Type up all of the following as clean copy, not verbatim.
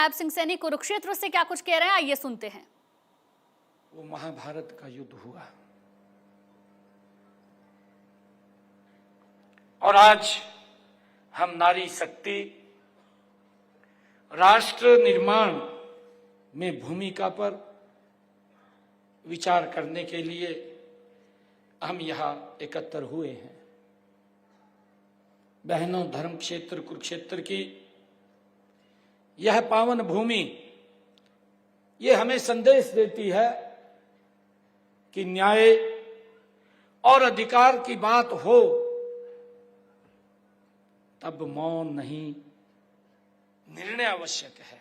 नायब सिंह सैनी कुरुक्षेत्र से क्या कुछ कह रहे हैं, आइए सुनते हैं। वो महाभारत का युद्ध हुआ और आज हम नारी शक्ति, राष्ट्र निर्माण में भूमिका पर विचार करने के लिए हम यहां एकत्र हुए हैं। बहनों, धर्म क्षेत्र कुरुक्षेत्र की यह पावन भूमि ये हमें संदेश देती है कि न्याय और अधिकार की बात हो तब मौन नहीं, निर्णय आवश्यक है।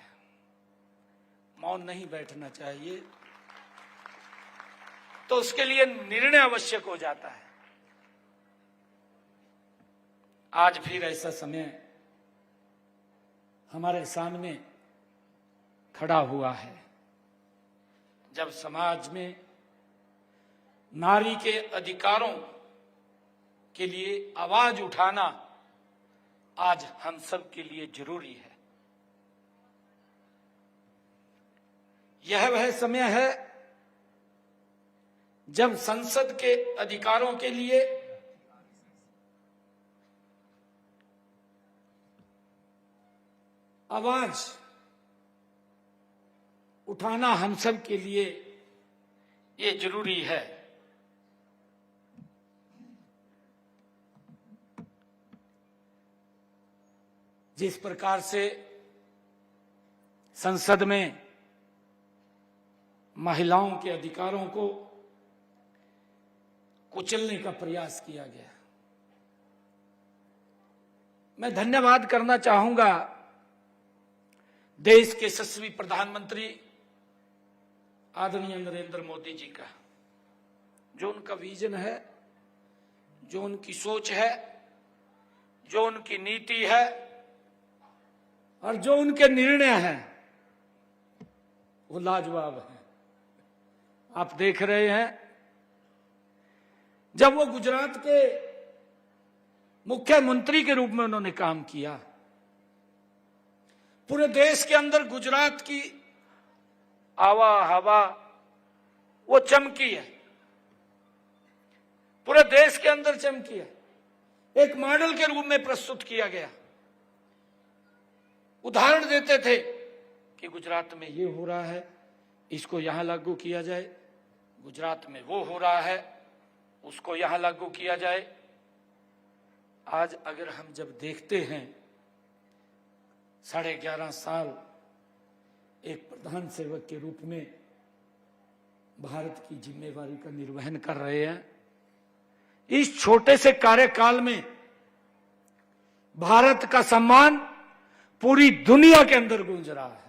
मौन नहीं बैठना चाहिए, तो उसके लिए निर्णय आवश्यक हो जाता है। आज फिर ऐसा समय हमारे सामने खड़ा हुआ है जब समाज में नारी के अधिकारों के लिए आवाज उठाना आज हम सब के लिए जरूरी है। यह वह समय है जब संसद के अधिकारों के लिए आवाज उठाना हम सब के लिए ये जरूरी है। जिस प्रकार से संसद में महिलाओं के अधिकारों को कुचलने का प्रयास किया गया, मैं धन्यवाद करना चाहूंगा देश के यशस्वी प्रधानमंत्री आदरणीय नरेंद्र मोदी जी का। जो उनका विजन है, जो उनकी सोच है, जो उनकी नीति है और जो उनके निर्णय हैं वो लाजवाब है। आप देख रहे हैं जब वो गुजरात के मुख्यमंत्री के रूप में उन्होंने काम किया, पूरे देश के अंदर गुजरात की आवा हवा वो चमकी है, पूरे देश के अंदर चमकी है। एक मॉडल के रूप में प्रस्तुत किया गया, उदाहरण देते थे कि गुजरात में ये हो रहा है, इसको यहां लागू किया जाए, गुजरात में वो हो रहा है, उसको यहां लागू किया जाए। आज अगर हम जब देखते हैं 11.5 साल एक प्रधान सेवक के रूप में भारत की जिम्मेवारी का निर्वहन कर रहे हैं, इस छोटे से कार्यकाल में भारत का सम्मान पूरी दुनिया के अंदर गूंज रहा है।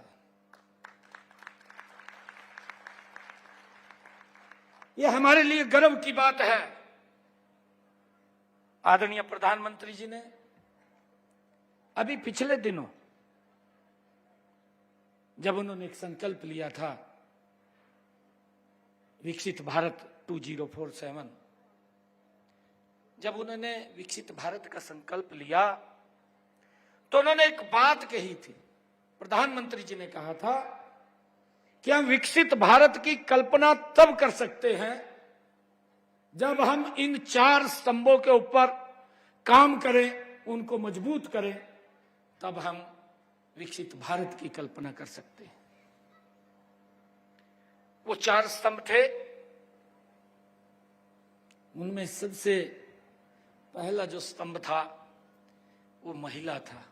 यह हमारे लिए गर्व की बात है। आदरणीय प्रधानमंत्री जी ने अभी पिछले दिनों जब उन्होंने एक संकल्प लिया था विकसित भारत 2047, जब उन्होंने विकसित भारत का संकल्प लिया तो उन्होंने एक बात कही थी। प्रधानमंत्री जी ने कहा था कि हम विकसित भारत की कल्पना तब कर सकते हैं जब हम इन 4 स्तंभों के ऊपर काम करें, उनको मजबूत करें, तब हम विकसित भारत की कल्पना कर सकते हैं। वो 4 स्तंभ थे, उनमें सबसे पहला जो स्तंभ था वो महिला था।